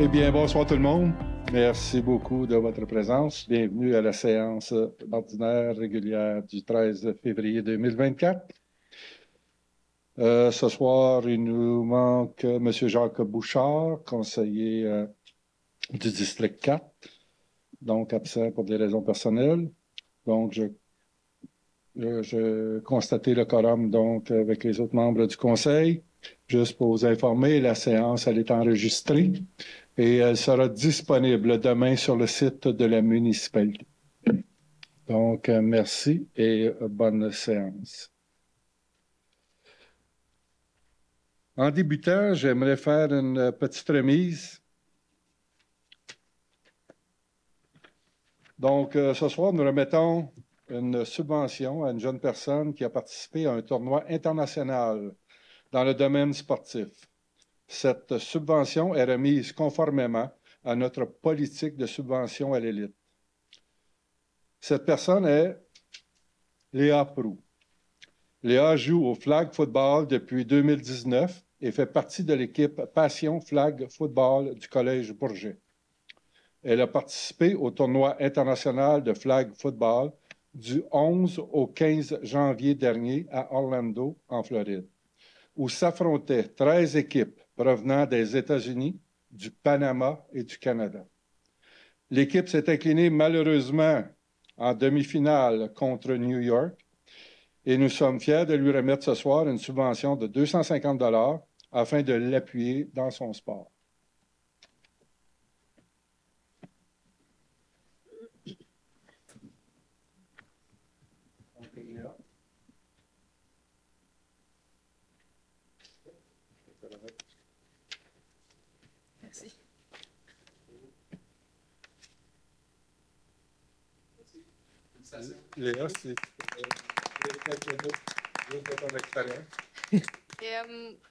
Eh bien, bonsoir tout le monde. Merci beaucoup de votre présence. Bienvenue à la séance ordinaire régulière du 13 février 2024. Ce soir, il nous manque M. Jacques Bouchard, conseiller du district 4, donc absent pour des raisons personnelles. Donc, je constatais le quorum donc avec les autres membres du conseil. Juste pour vous informer, la séance, elle est enregistrée et elle sera disponible demain sur le site de la municipalité. Donc, merci et bonne séance. En débutant, j'aimerais faire une petite remise. Donc, ce soir, nous remettons une subvention à une jeune personne qui a participé à un tournoi international dans le domaine sportif. Cette subvention est remise conformément à notre politique de subvention à l'élite. Cette personne est Léa Proulx. Léa joue au flag football depuis 2019 et fait partie de l'équipe Passion Flag Football du Collège Bourget. Elle a participé au tournoi international de flag football du 11 au 15 janvier dernier à Orlando, en Floride, où s'affrontaient 13 équipes provenant des États-Unis, du Panama et du Canada. L'équipe s'est inclinée malheureusement en demi-finale contre New York et nous sommes fiers de lui remettre ce soir une subvention de 250 $ afin de l'appuyer dans son sport. Merci. Léa, c'est ton expérience.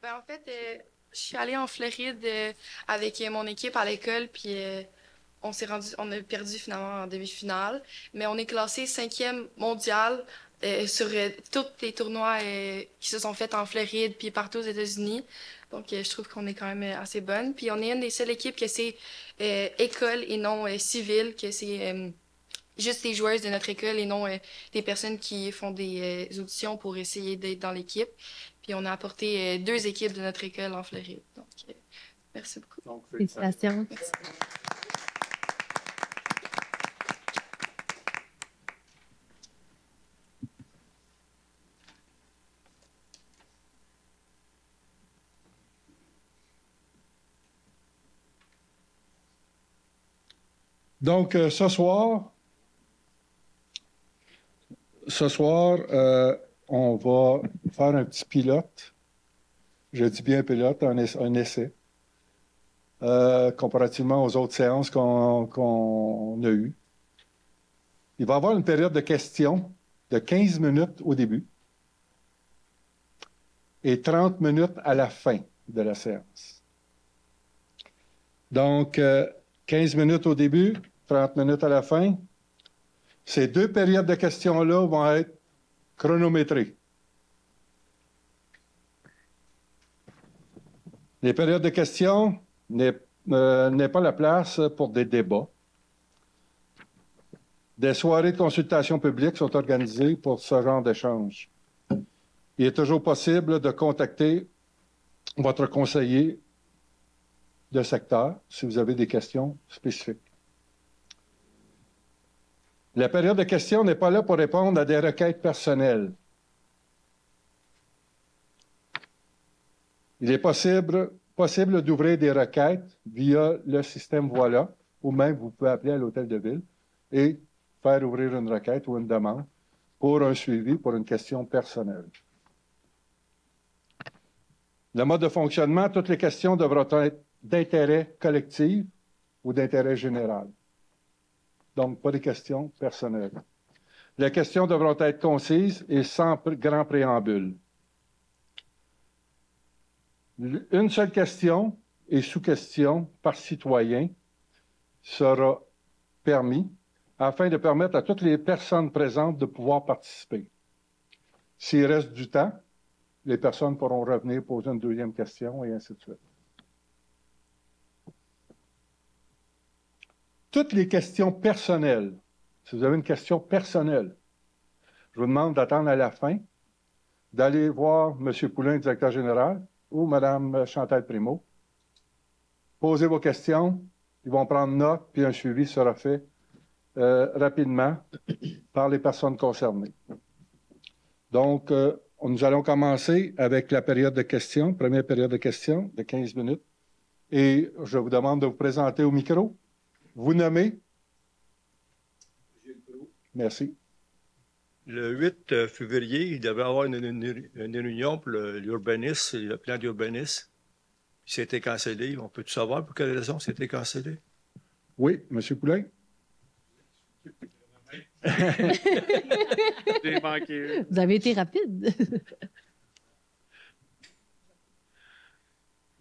En fait, je suis allée en Floride avec mon équipe à l'école, puis on a perdu finalement en demi-finale, mais on est classé 5e mondial sur tous les tournois qui se sont faits en Floride puis partout aux États-Unis. Donc, je trouve qu'on est quand même assez bonne. Puis, on est une des seules équipes que c'est école et non civile, que c'est juste les joueuses de notre école et non des personnes qui font des auditions pour essayer d'être dans l'équipe. Puis, on a apporté 2 équipes de notre école en Floride. Donc, merci beaucoup. Donc, Félicitations. Merci. Donc, ce soir, on va faire un petit pilote. Je dis bien pilote, un essai, comparativement aux autres séances qu'on a eues. Il va y avoir une période de questions de 15 minutes au début et 30 minutes à la fin de la séance. Donc, 15 minutes au début, 30 minutes à la fin. Ces 2 périodes de questions-là vont être chronométrées. Les périodes de questions n'est pas la place pour des débats. Des soirées de consultation publique sont organisées pour ce genre d'échange. Il est toujours possible de contacter votre conseiller de secteur si vous avez des questions spécifiques. La période de questions n'est pas là pour répondre à des requêtes personnelles. Il est possible d'ouvrir des requêtes via le système Voilà, ou même vous pouvez appeler à l'hôtel de ville et faire ouvrir une requête ou une demande pour un suivi, pour une question personnelle. Le mode de fonctionnement, toutes les questions devront être d'intérêt collectif ou d'intérêt général. Donc, pas des questions personnelles. Les questions devront être concises et sans grand préambule. Une seule question et sous-question par citoyen sera permis afin de permettre à toutes les personnes présentes de pouvoir participer. S'il reste du temps, les personnes pourront revenir poser une deuxième question et ainsi de suite. Toutes les questions personnelles, si vous avez une question personnelle, je vous demande d'attendre à la fin, d'aller voir M. Poulain, directeur général, ou Mme Chantal Primeau. Posez vos questions, ils vont prendre note, puis un suivi sera fait rapidement par les personnes concernées. Donc, nous allons commencer avec la période de questions, première période de questions de 15 minutes. Et je vous demande de vous présenter au micro. Vous nommez? Merci. Le 8 février, il devait y avoir une réunion pour l'urbanisme, le plan d'urbanisme. C'était cancellé. On peut tout savoir pour quelle raison c'était cancellé? Oui, M. Poulain? J'ai manqué. Vous avez été rapide.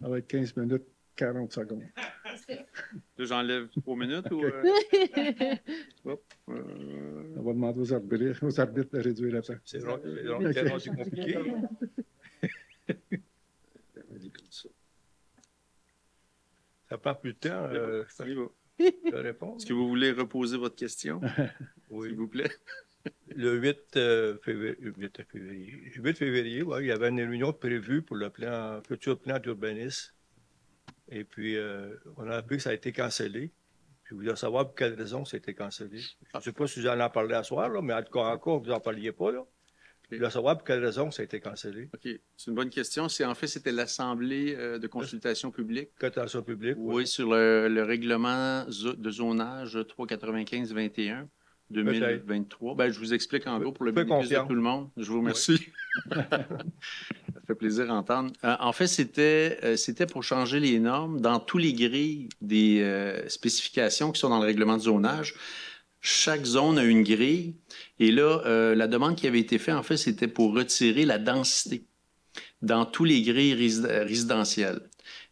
Ça va être 15 minutes, 40 secondes. Là, j'enlève 3 minutes ou. Hop, On va demander aux arbitres de réduire la temps. C'est compliqué. Ça prend plus de temps de répondre. Est-ce que vous voulez reposer votre question, Oui. s'il vous plaît? Le 8 février, ouais, il y avait une réunion prévue pour le futur plan d'urbanisme. Et puis, on a appris que ça a été cancellé. Je voulais savoir pour quelle raison ça a été cancellé. Je ne sais pas si vous en avez parlé à soir, là, mais en tout cas, vous n'en parliez pas. Là. Je voulais savoir pour quelle raison ça a été cancellé. OK. C'est une bonne question. En fait, c'était l'Assemblée de consultation publique. Consultation publique. Oui, sur le règlement de zonage 395-21. 2023. Ben, je vous explique en gros pour le bénéfice de tout le monde. Je vous remercie. Oui. Ça fait plaisir d'entendre. En fait, c'était pour changer les normes dans tous les grilles des spécifications qui sont dans le règlement de zonage. Chaque zone a une grille. Et là, la demande qui avait été faite, en fait, c'était pour retirer la densité dans tous les grilles résidentielles.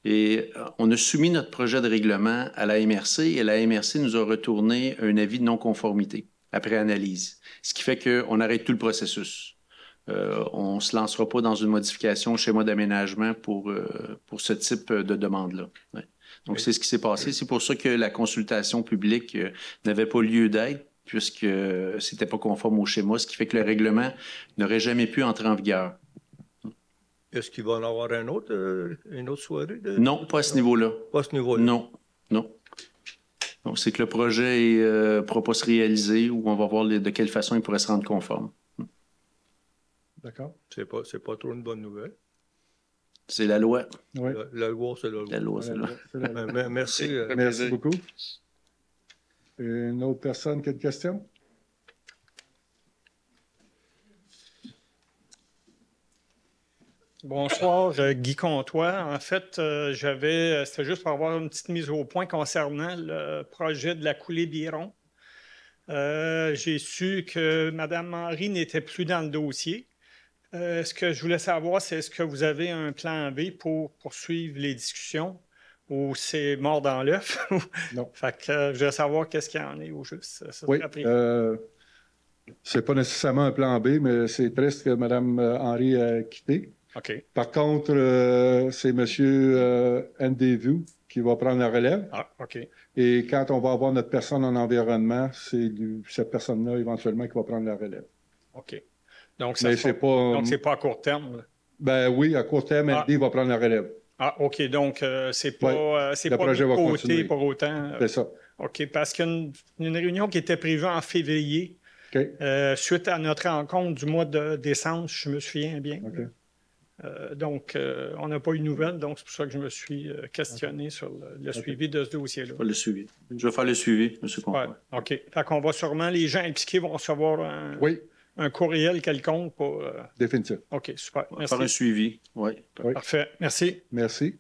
Et on a soumis notre projet de règlement à la MRC et la MRC nous a retourné un avis de non-conformité après analyse, ce qui fait qu'on arrête tout le processus. On ne se lancera pas dans une modification au schéma d'aménagement pour ce type de demande-là. Ouais. Donc, oui. C'est ce qui s'est passé. C'est pour ça que la consultation publique n'avait pas lieu d'être, puisque ce n'était pas conforme au schéma, ce qui fait que le règlement n'aurait jamais pu entrer en vigueur. Est-ce qu'il va en avoir une autre soirée? Non, pas à ce niveau-là. Pas à ce niveau-là? Non, non. Donc, c'est que le projet ne pourra pas se réaliser ou on va voir de quelle façon il pourrait se rendre conforme. D'accord. C'est pas trop une bonne nouvelle. C'est la loi. Oui. La loi, c'est la loi. La loi, c'est la loi. Merci. Merci beaucoup. Une autre personne qui a une question? Bonsoir, Guy Comtois. En fait, c'était juste pour avoir une petite mise au point concernant le projet de la coulée Biron. J'ai su que Mme Henry n'était plus dans le dossier. Ce que je voulais savoir, c'est est-ce que vous avez un plan B pour poursuivre les discussions ou c'est mort dans l'œuf? Non. Fait que je voulais savoir qu'est-ce qu'il y en est au juste. Oui. C'est pas nécessairement un plan B, mais c'est triste que Mme Henry a quitté. OK. Par contre, c'est M. Ndevue qui va prendre la relève. Ah, OK. Et quand on va avoir notre personne en environnement, c'est cette personne-là, éventuellement, qui va prendre la relève. OK. Donc, c'est pas à court terme? Là. Ben oui, à court terme, ND va prendre la relève. Ah, OK. Donc, c'est pas, le projet va continuer pour autant. C'est ça. OK. Parce qu'il y a une réunion qui était prévue en février, okay. Suite à notre rencontre du mois de décembre, je me souviens bien. Okay. Donc, on n'a pas eu de nouvelles, donc c'est pour ça que je me suis questionné sur le suivi de ce dossier-là. Le suivi. Je vais faire le suivi, M. Comtois. Ouais, OK. Fait qu'on va sûrement, les gens impliqués vont recevoir un courriel quelconque pour... Définitif. OK, super. Merci. Faire un suivi, oui. Parfait. Merci. Merci.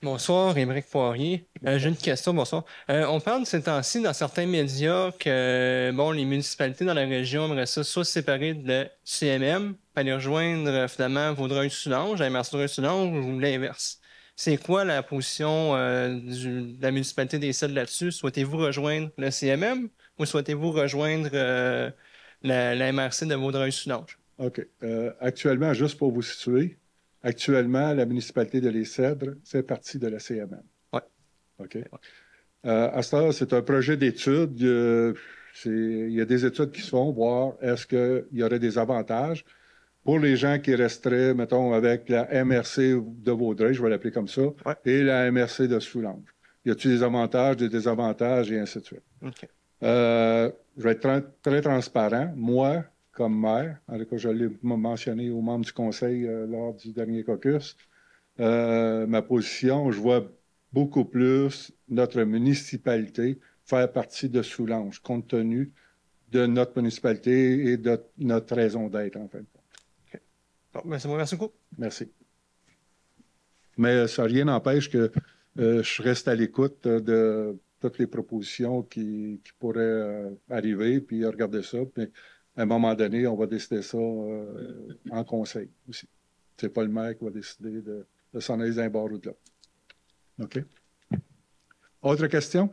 Bonsoir, Émeric Poirier. J'ai une question, bonsoir. On parle de ces temps-ci dans certains médias que les municipalités dans la région aimeraient ça soit se séparer de la CMM, aller rejoindre finalement Vaudreuil-Soulanges, la MRC Vaudreuil-Soulanges ou l'inverse. C'est quoi la position de la municipalité des Cèdres là-dessus? Souhaitez-vous rejoindre le CMM ou souhaitez-vous rejoindre la MRC de Vaudreuil-Soulanges? OK. Actuellement, juste pour vous situer, Actuellement, la municipalité de Les-Cèdres fait partie de la CMM. Oui. OK. À ce temps, c'est un projet d'étude. Il y a des études qui se font, voir est-ce qu'il y aurait des avantages pour les gens qui resteraient, mettons, avec la MRC de Vaudreuil, je vais l'appeler comme ça, et la MRC de Soulanges. Y a-t-il des avantages, des désavantages, et ainsi de suite. OK. Je vais être très transparent. Moi, comme maire, en tout cas, je l'ai mentionné aux membres du conseil lors du dernier caucus, ma position, je vois beaucoup plus notre municipalité faire partie de Soulanges, compte tenu de notre municipalité et de notre raison d'être, en fait. Okay. Bon, merci beaucoup. Merci. Mais ça rien n'empêche que je reste à l'écoute de toutes les propositions qui pourraient arriver, puis regarder ça. Puis à un moment donné, on va décider ça en conseil aussi. C'est pas le maire qui va décider de s'en aller d'un bord ou de l'autre. OK? Autre question?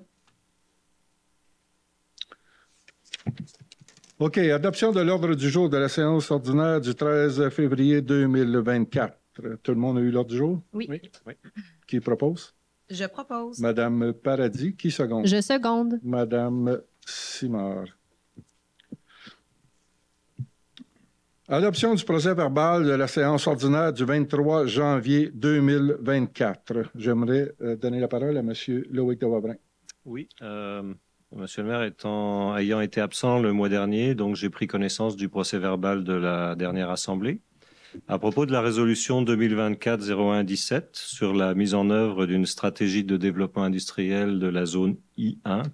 OK. Adoption de l'ordre du jour de la séance ordinaire du 13 février 2024. Tout le monde a eu l'ordre du jour? Oui. Qui propose? Je propose. Madame Paradis, qui seconde? Je seconde. Madame Simard. Adoption du procès-verbal de la séance ordinaire du 23 janvier 2024. J'aimerais donner la parole à M. Loïc de Wavrin. Oui, Monsieur le maire ayant été absent le mois dernier, donc j'ai pris connaissance du procès-verbal de la dernière assemblée. À propos de la résolution 2024-01-17 sur la mise en œuvre d'une stratégie de développement industriel de la zone I1,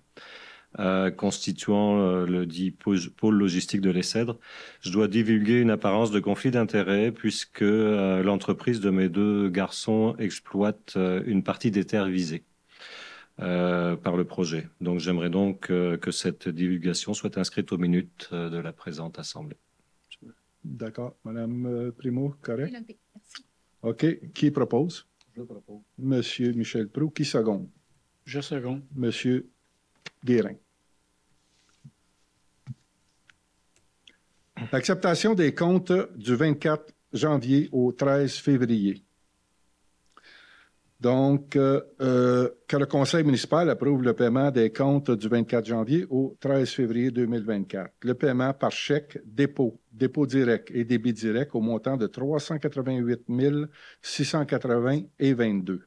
constituant le dit pôle logistique de Les-Cèdres, je dois divulguer une apparence de conflit d'intérêts puisque l'entreprise de mes deux garçons exploite une partie des terres visées par le projet. Donc j'aimerais donc que cette divulgation soit inscrite aux minutes de la présente assemblée. D'accord. Madame Primo, correct? Merci. OK. Qui propose? Je propose. Monsieur Michel Proulx, qui seconde? Je seconde. Monsieur Guérin. Acceptation des comptes du 24 janvier au 13 février. Donc, que le conseil municipal approuve le paiement des comptes du 24 janvier au 13 février 2024. Le paiement par chèque, dépôt direct et débit direct au montant de 388 680,22.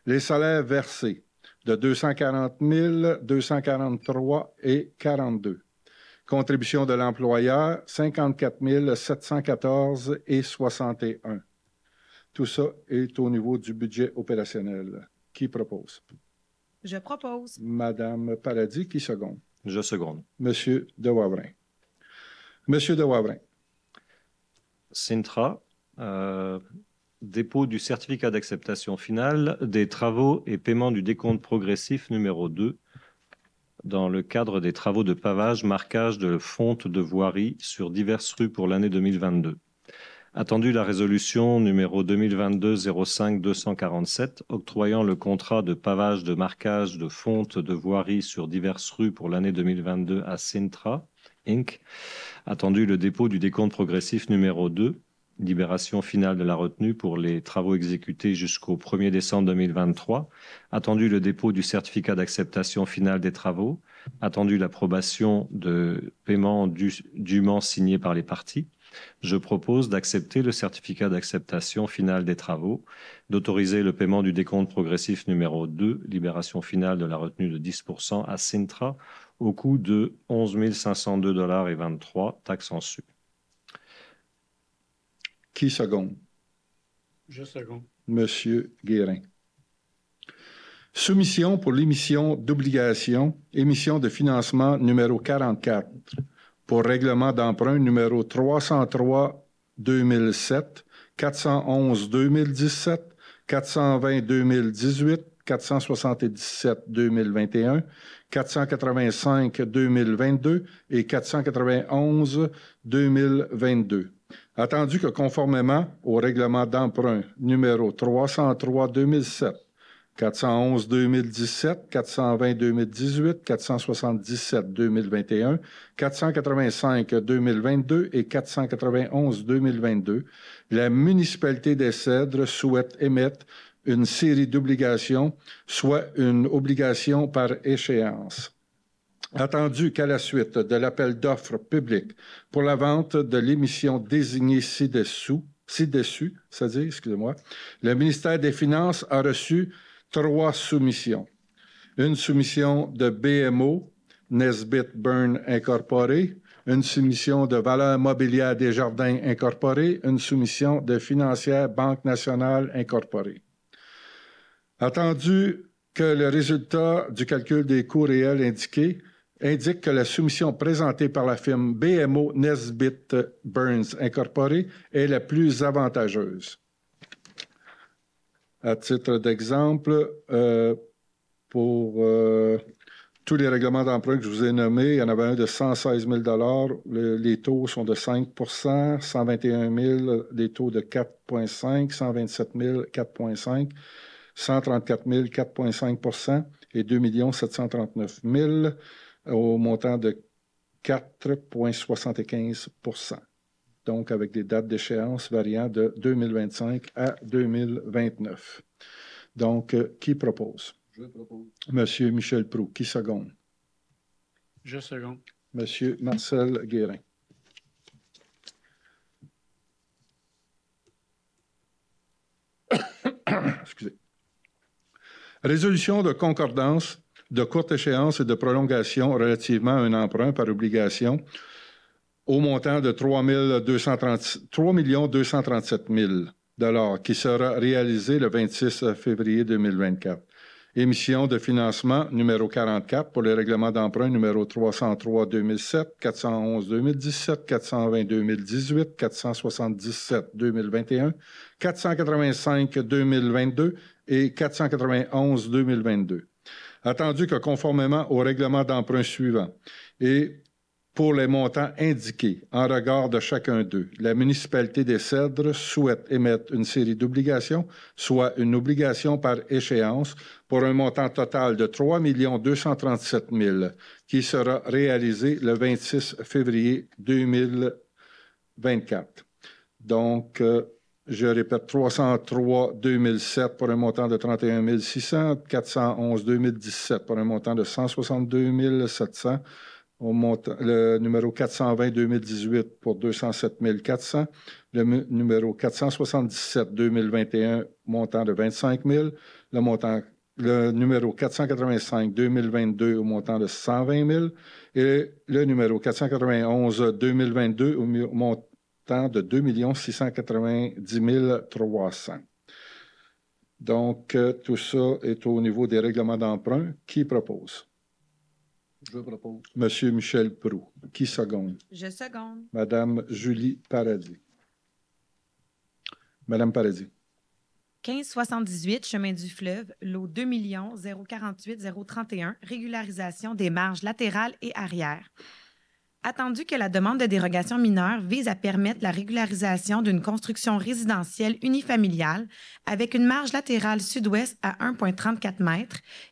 Les salaires versés de 240 243,42. Contribution de l'employeur, 54 714,61. Tout ça est au niveau du budget opérationnel. Qui propose? Je propose. Madame Paradis, qui seconde? Je seconde. Monsieur de Wavrin. Monsieur de Wavrin. Sintra, dépôt du certificat d'acceptation finale des travaux et paiement du décompte progressif numéro 2 dans le cadre des travaux de pavage, marquage de fonte de voirie sur diverses rues pour l'année 2022. Attendu la résolution numéro 2022-05-247 octroyant le contrat de pavage de marquage de fonte de voirie sur diverses rues pour l'année 2022 à Sintra, Inc. Attendu le dépôt du décompte progressif numéro 2, libération finale de la retenue pour les travaux exécutés jusqu'au 1er décembre 2023. Attendu le dépôt du certificat d'acceptation finale des travaux. Attendu l'approbation de paiement dûment signé par les parties. Je propose d'accepter le certificat d'acceptation finale des travaux, d'autoriser le paiement du décompte progressif numéro 2, libération finale de la retenue de 10% à Sintra, au coût de 11 502,23 $, taxes en su. Qui seconde? Je seconde. Monsieur Guérin. Soumission pour l'émission d'obligation, émission de financement numéro 44 pour règlement d'emprunt numéro 303-2007, 411-2017, 420-2018, 477-2021, 485-2022 et 491-2022. Attendu que conformément au règlement d'emprunt numéro 303-2007, 411-2017, 420-2018, 477-2021, 485-2022 et 491-2022, la municipalité des Cèdres souhaite émettre une série d'obligations, soit une obligation par échéance. Attendu qu'à la suite de l'appel d'offres public pour la vente de l'émission désignée ci-dessus, le ministère des Finances a reçu 3 soumissions. Une soumission de BMO, Nesbitt Burns Incorporé, une soumission de Valeurs mobilières des Jardins Incorporé, une soumission de Financière Banque Nationale Incorporée. Attendu que le résultat du calcul des coûts réels indique que la soumission présentée par la firme BMO Nesbitt Burns Incorporé est la plus avantageuse. À titre d'exemple, pour tous les règlements d'emprunt que je vous ai nommés, il y en avait un de 116 000 les taux sont de 5 121 000 les taux de 4,5 127 000 4,5 134 000 4,5 et 2 739 000 au montant de 4,75 %. Donc, avec des dates d'échéance variant de 2025 à 2029. Donc, qui propose? Je propose. Monsieur Michel Proulx. Qui seconde? Je seconde. Monsieur Marcel Guérin. Excusez. Résolution de concordance de courte échéance et de prolongation relativement à un emprunt par obligation au montant de 3 237 000 qui sera réalisé le 26 février 2024. Émission de financement numéro 44 pour les règlements d'emprunt numéro 303-2007, 411-2017, 420-2018, 477-2021, 485-2022 et 491-2022. Attendu que conformément au règlement d'emprunt suivant et pour les montants indiqués en regard de chacun d'eux, la municipalité des Cèdres souhaite émettre une série d'obligations, soit une obligation par échéance pour un montant total de 3 237 000 qui sera réalisé le 26 février 2024. Donc, je répète, 303-2007 pour un montant de 31 600, 411-2017 pour un montant de 162 700, le numéro 420-2018 pour 207 400, le numéro 477-2021, montant de 25 000, le numéro 485-2022 au montant de 120 000 et le numéro 491-2022 au montant de 2 690 300. Donc, tout ça est au niveau des règlements d'emprunt. Qui propose? Je propose. Monsieur Michel Proulx. Qui seconde? Je seconde. Madame Julie Paradis. Madame Paradis. 1578, chemin du fleuve, lot 2 048 031, régularisation des marges latérales et arrière. Attendu que la demande de dérogation mineure vise à permettre la régularisation d'une construction résidentielle unifamiliale avec une marge latérale sud-ouest à 1,34 m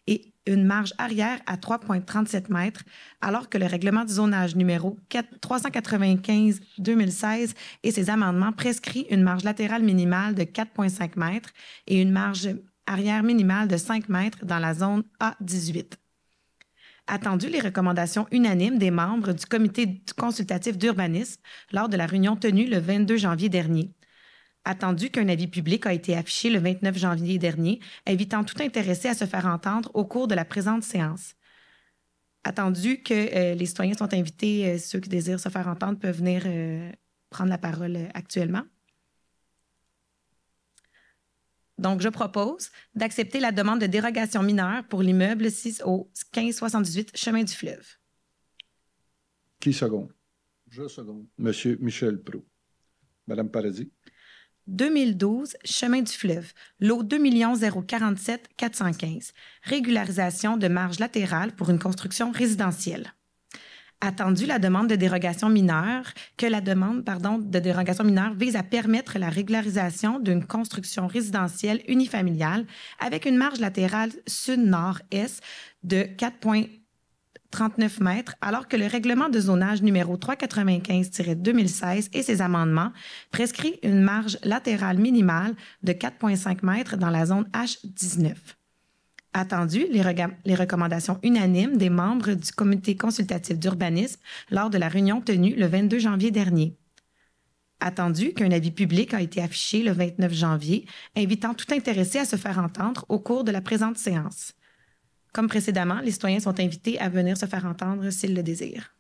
et une marge arrière à 3,37 m, alors que le règlement du zonage numéro 395-2016 et ses amendements prescrit une marge latérale minimale de 4,5 m et une marge arrière minimale de 5 m dans la zone A18. Attendu les recommandations unanimes des membres du comité consultatif d'urbanisme lors de la réunion tenue le 22 janvier dernier. Attendu qu'un avis public a été affiché le 29 janvier dernier, invitant tout intéressé à se faire entendre au cours de la présente séance. Attendu que les citoyens sont invités, ceux qui désirent se faire entendre peuvent venir prendre la parole actuellement. Donc, je propose d'accepter la demande de dérogation mineure pour l'immeuble 6 au 1578 Chemin du Fleuve. Qui seconde? Je seconde. Monsieur Michel Proulx. Madame Paradis. 2012 Chemin du Fleuve, lot 2 047 415, régularisation de marge latérale pour une construction résidentielle. Attendu la demande de dérogation mineure, que la demande de dérogation mineure vise à permettre la régularisation d'une construction résidentielle unifamiliale avec une marge latérale sud-nord-est de 4,39 mètres, alors que le règlement de zonage numéro 395-2016 et ses amendements prescrit une marge latérale minimale de 4,5 mètres dans la zone H19. Attendu les recommandations unanimes des membres du comité consultatif d'urbanisme lors de la réunion tenue le 22 janvier dernier. Attendu qu'un avis public a été affiché le 29 janvier, invitant tout intéressé à se faire entendre au cours de la présente séance. Comme précédemment, les citoyens sont invités à venir se faire entendre s'ils le désirent.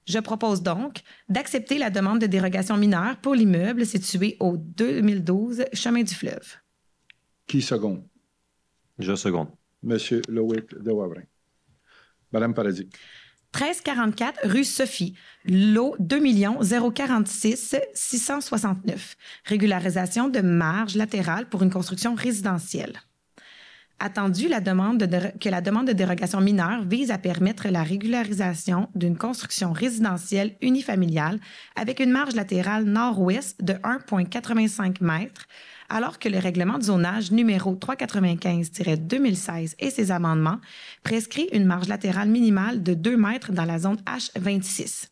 Je propose donc d'accepter la demande de dérogation mineure pour l'immeuble situé au 2012 Chemin du Fleuve. Qui seconde? Je seconde. Monsieur Loïc de Wavrin. Madame Paradis. 1344 rue Sophie, lot 2 046 669. Régularisation de marge latérale pour une construction résidentielle. Attendu que la demande de dérogation mineure vise à permettre la régularisation d'une construction résidentielle unifamiliale avec une marge latérale nord-ouest de 1,85 mètres, alors que le règlement de zonage numéro 395-2016 et ses amendements prescrit une marge latérale minimale de 2 mètres dans la zone H26.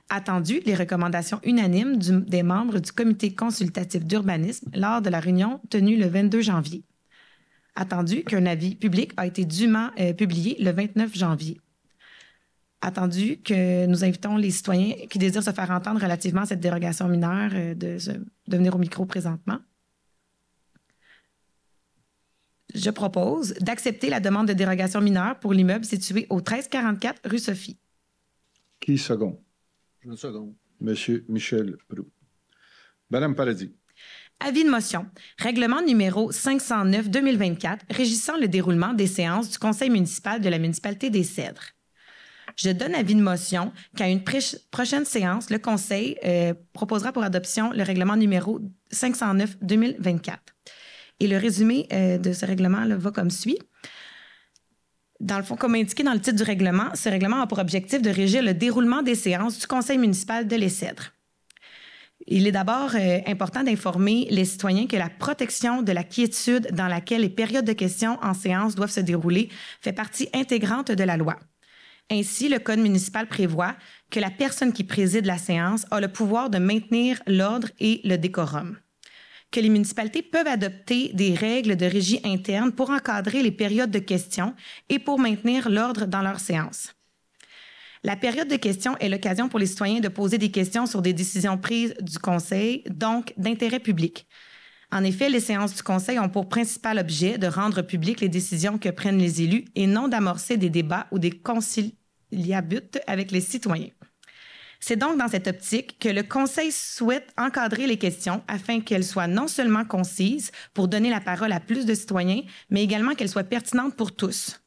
Attendu les recommandations unanimes des membres du comité consultatif d'urbanisme lors de la réunion tenue le 22 janvier. Attendu qu'un avis public a été dûment publié le 29 janvier. Attendu que nous invitons les citoyens qui désirent se faire entendre relativement à cette dérogation mineure de venir au micro présentement. Je propose d'accepter la demande de dérogation mineure pour l'immeuble situé au 1344 rue Sophie. Qui seconde? Je seconde. Monsieur Michel Proulx. Madame Paradis. Avis de motion. Règlement numéro 509-2024 régissant le déroulement des séances du Conseil municipal de la municipalité des Cèdres. Je donne avis de motion qu'à une prochaine séance, le Conseil proposera pour adoption le règlement numéro 509-2024. Et le résumé de ce règlement là, va comme suit. Dans le fond, comme indiqué dans le titre du règlement, ce règlement a pour objectif de régir le déroulement des séances du Conseil municipal de Les Cèdres. Il est d'abord important d'informer les citoyens que la protection de la quiétude dans laquelle les périodes de questions en séance doivent se dérouler fait partie intégrante de la loi. Ainsi, le Code municipal prévoit que la personne qui préside la séance a le pouvoir de maintenir l'ordre et le décorum, que les municipalités peuvent adopter des règles de régie interne pour encadrer les périodes de questions et pour maintenir l'ordre dans leurs séances. La période de questions est l'occasion pour les citoyens de poser des questions sur des décisions prises du Conseil, donc d'intérêt public. En effet, les séances du Conseil ont pour principal objet de rendre publiques les décisions que prennent les élus et non d'amorcer des débats ou des conciliabutes avec les citoyens. C'est donc dans cette optique que le Conseil souhaite encadrer les questions afin qu'elles soient non seulement concises pour donner la parole à plus de citoyens, mais également qu'elles soient pertinentes pour tous.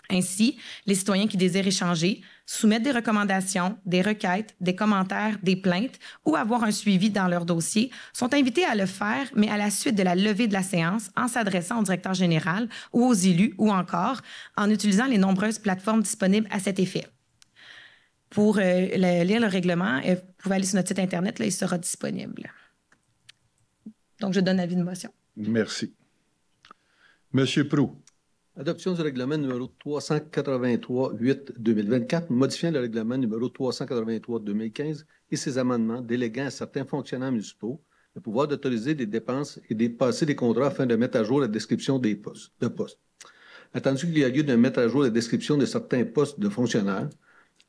Ainsi, les citoyens qui désirent échanger, soumettre des recommandations, des requêtes, des commentaires, des plaintes ou avoir un suivi dans leur dossier sont invités à le faire, mais à la suite de la levée de la séance, en s'adressant au directeur général ou aux élus ou encore en utilisant les nombreuses plateformes disponibles à cet effet. Pour lire le règlement, vous pouvez aller sur notre site Internet, là, il sera disponible. Donc, je donne avis de motion. Merci. Monsieur Proulx. Adoption du règlement numéro 383-8-2024, modifiant le règlement numéro 383-2015 et ses amendements déléguant à certains fonctionnaires municipaux le pouvoir d'autoriser des dépenses et de passer des contrats afin de mettre à jour la description des postes. Attendu qu'il y a lieu de mettre à jour la description de certains postes de fonctionnaires,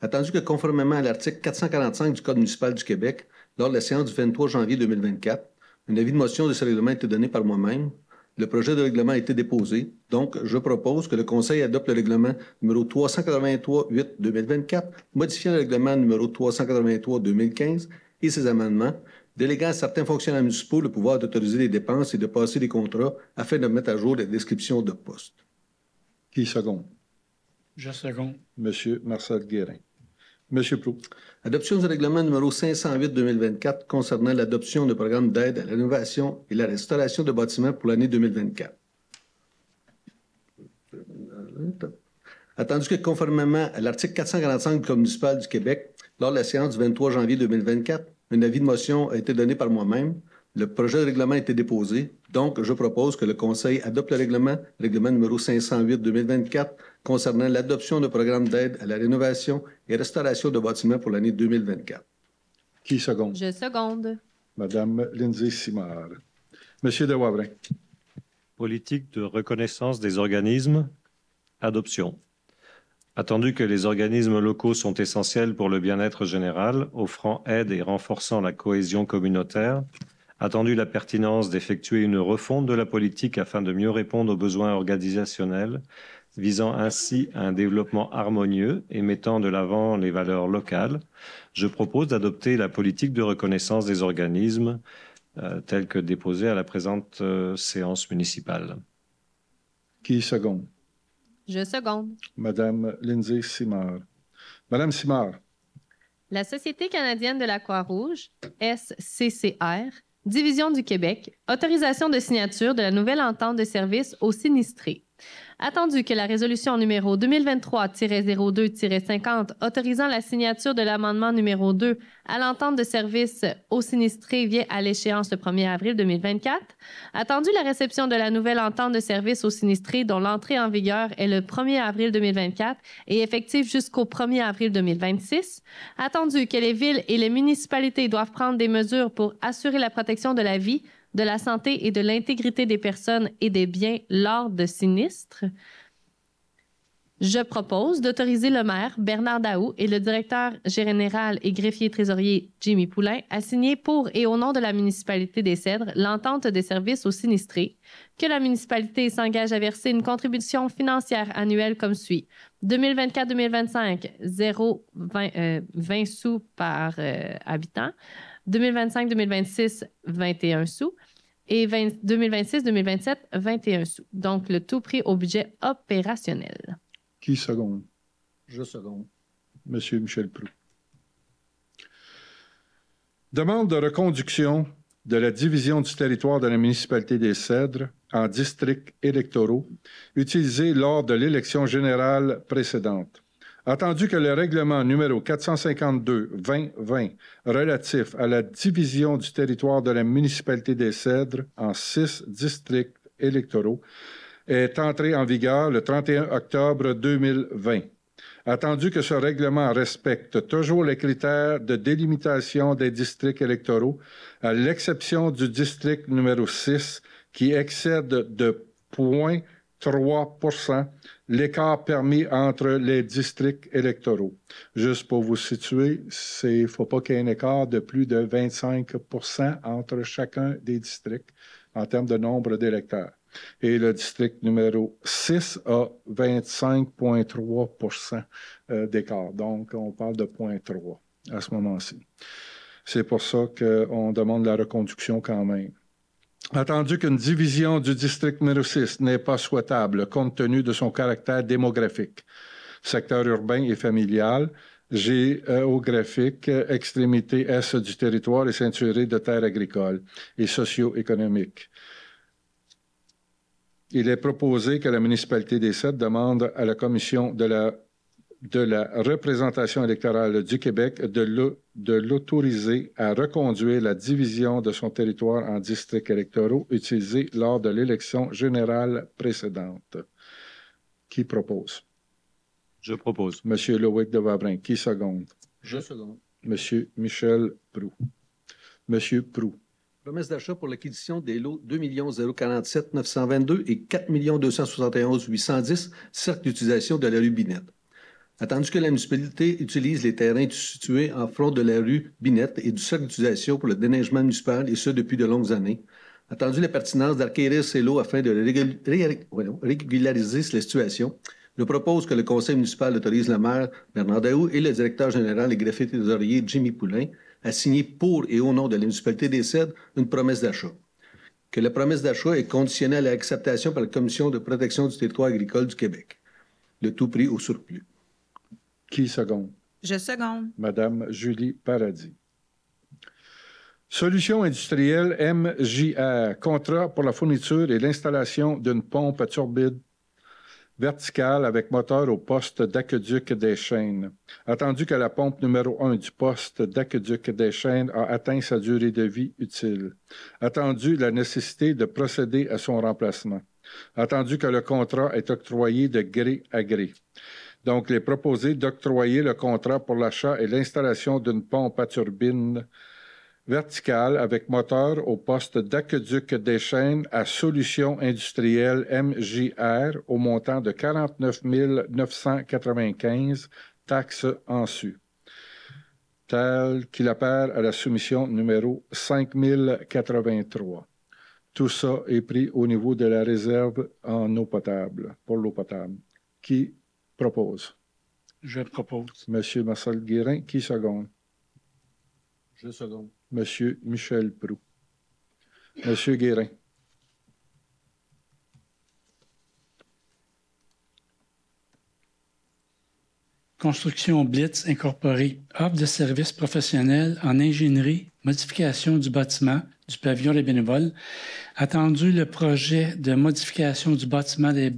attendu que conformément à l'article 445 du Code municipal du Québec, lors de la séance du 23 janvier 2024, un avis de motion de ce règlement a été donné par moi-même. Le projet de règlement a été déposé. Donc, je propose que le Conseil adopte le règlement numéro 383-8-2024, modifiant le règlement numéro 383-2015 et ses amendements, déléguant à certains fonctionnaires municipaux le pouvoir d'autoriser les dépenses et de passer des contrats afin de mettre à jour les descriptions de postes. Qui seconde? Je seconde. Monsieur Marcel Guérin. Monsieur Proulx. Adoption du règlement numéro 508-2024 concernant l'adoption de programmes d'aide à la rénovation et la restauration de bâtiments pour l'année 2024. Attendu que, conformément à l'article 445 du Code municipal du Québec, lors de la séance du 23 janvier 2024, un avis de motion a été donné par moi-même. Le projet de règlement a été déposé. Donc, je propose que le Conseil adopte le règlement numéro 508-2024, concernant l'adoption de programmes d'aide à la rénovation et restauration de bâtiments pour l'année 2024. Qui seconde? Je seconde. Madame Lindsay Simard. Monsieur de Wavrin. Politique de reconnaissance des organismes. Adoption. Attendu que les organismes locaux sont essentiels pour le bien-être général, offrant aide et renforçant la cohésion communautaire, attendu la pertinence d'effectuer une refonte de la politique afin de mieux répondre aux besoins organisationnels, visant ainsi à un développement harmonieux et mettant de l'avant les valeurs locales, je propose d'adopter la politique de reconnaissance des organismes telle que déposée à la présente séance municipale. Qui seconde? Je seconde. Madame Lindsay Simard. Madame Simard. La Société canadienne de la Croix-Rouge, SCCR, Division du Québec, autorisation de signature de la nouvelle entente de service aux sinistrés. Attendu que la résolution numéro 2023-02-50 autorisant la signature de l'amendement numéro 2 à l'entente de service aux sinistrés vient à l'échéance le 1er avril 2024, attendu la réception de la nouvelle entente de service aux sinistrés dont l'entrée en vigueur est le 1er avril 2024 et effective jusqu'au 1er avril 2026, attendu que les villes et les municipalités doivent prendre des mesures pour assurer la protection de la vie, de la santé et de l'intégrité des personnes et des biens lors de sinistres, je propose d'autoriser le maire, Bernard Daou, et le directeur général et greffier trésorier, Jimmy Poulain, à signer pour et au nom de la municipalité des Cèdres l'entente des services aux sinistrés, que la municipalité s'engage à verser une contribution financière annuelle comme suit. 2024-2025, 0,20 sous par habitant. 2025-2026, 21 sous. Et 2026-2027, 21 sous. Donc, le tout pris au budget opérationnel. Qui seconde? Je seconde. Monsieur Michel Proulx. Demande de reconduction de la division du territoire de la municipalité des Cèdres en districts électoraux utilisés lors de l'élection générale précédente. Attendu que le règlement numéro 452-2020 relatif à la division du territoire de la municipalité des Cèdres en 6 districts électoraux est entré en vigueur le 31 octobre 2020. Attendu que ce règlement respecte toujours les critères de délimitation des districts électoraux, à l'exception du district numéro 6 qui excède de 0,3% l'écart permis entre les districts électoraux. Juste pour vous situer, il ne faut pas qu'il y ait un écart de plus de 25% entre chacun des districts en termes de nombre d'électeurs. Et le district numéro 6 a 25,3% d'écart. Donc, on parle de 0,3 à ce moment-ci. C'est pour ça qu'on demande la reconduction quand même. Attendu qu'une division du district numéro 6 n'est pas souhaitable compte tenu de son caractère démographique, secteur urbain et familial, géographique, extrémité est du territoire et ceinturé de terres agricoles et socio-économiques. Il est proposé que la municipalité des Cèdres demande à la Commission de la représentation électorale du Québec de l'autoriser à reconduire la division de son territoire en districts électoraux utilisés lors de l'élection générale précédente. Qui propose? Je propose. Monsieur Loïc de Wavrin. Qui seconde? Je seconde. Monsieur Michel Proulx. Monsieur Proulx. Promesse d'achat pour l'acquisition des lots 2 047 922 et 4 271 810, cercle d'utilisation de la rue Binette. Attendu que la municipalité utilise les terrains situés en front de la rue Binette et du cercle d'utilisation pour le déneigement municipal, et ce depuis de longues années. Attendu la pertinence d'acquérir ces lots afin de régulariser la situation, je propose que le conseil municipal autorise le maire Bernard Daou et le directeur général et greffier trésorier Jimmy Poulain à signer pour et au nom de la municipalité des Cèdres une promesse d'achat. Que la promesse d'achat est conditionnée à l'acceptation par la Commission de protection du territoire agricole du Québec. Le tout pris au surplus. Qui seconde? Je seconde. Madame Julie Paradis. Solutions industrielles MJR. Contrat pour la fourniture et l'installation d'une pompe à turbine verticale avec moteur au poste d'aqueduc des Chênes. Attendu que la pompe numéro 1 du poste d'aqueduc des Chênes a atteint sa durée de vie utile. Attendu la nécessité de procéder à son remplacement. Attendu que le contrat est octroyé de gré à gré. Donc, il est proposé d'octroyer le contrat pour l'achat et l'installation d'une pompe à turbine verticale avec moteur au poste d'aqueduc des Chênes à Solutions industrielles MJR au montant de 49 995 taxes en su, tel qu'il apparaît à la soumission numéro 5083. Tout ça est pris au niveau de la réserve en eau potable, pour l'eau potable. Qui propose? Je propose. Monsieur Marcel Guérin, qui seconde? Je seconde. Monsieur Michel Proulx. Monsieur Guérin. Construction Blitz Incorporée. Offre de services professionnels en ingénierie, modification du bâtiment du pavillon des bénévoles. Attendu le projet de modification du bâtiment des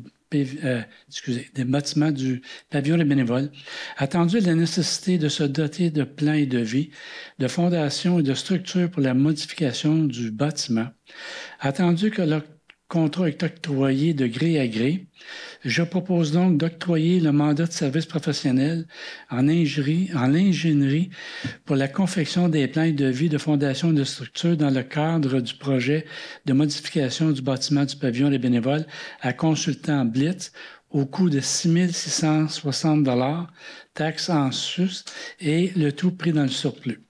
bâtiments du pavillon des bénévoles. Attendu la nécessité de se doter de plans et devis, de fondations et de structures pour la modification du bâtiment. Attendu que le contrat est octroyé de gré à gré, je propose donc d'octroyer le mandat de service professionnel en ingénierie pour la confection des plans et devis de fondation et de structure dans le cadre du projet de modification du bâtiment du pavillon des bénévoles à consultant Blitz au coût de 6 660 $, taxes en sus et le tout pris dans le surplus.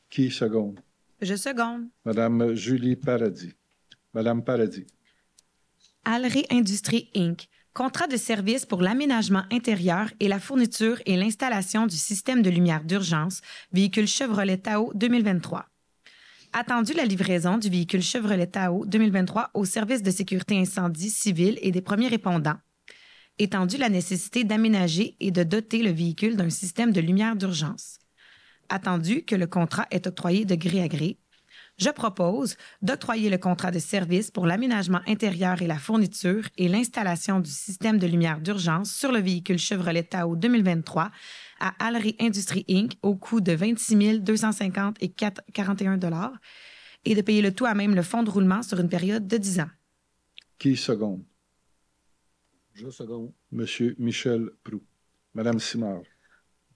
Qui seconde? Je seconde. Madame Julie Paradis. Madame Paradis. Alré Industries Inc. Contrat de service pour l'aménagement intérieur et la fourniture et l'installation du système de lumière d'urgence, véhicule Chevrolet Tahoe 2023. Attendu la livraison du véhicule Chevrolet Tahoe 2023 au service de sécurité incendie civil et des premiers répondants. Étendu la nécessité d'aménager et de doter le véhicule d'un système de lumière d'urgence. Attendu que le contrat est octroyé de gré à gré. Je propose d'octroyer le contrat de service pour l'aménagement intérieur et la fourniture et l'installation du système de lumière d'urgence sur le véhicule Chevrolet Tahoe 2023 à Alré Industries Inc. au coût de 26 250 et 41 $ et de payer le tout à même le fonds de roulement sur une période de 10 ans. Qui seconde? Je seconde. Monsieur Michel Proulx. Madame Simard.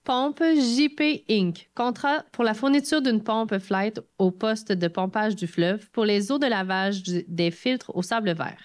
Pompe JP Inc. Contrat pour la fourniture d'une pompe Flight au poste de pompage du fleuve pour les eaux de lavage des filtres au sable vert.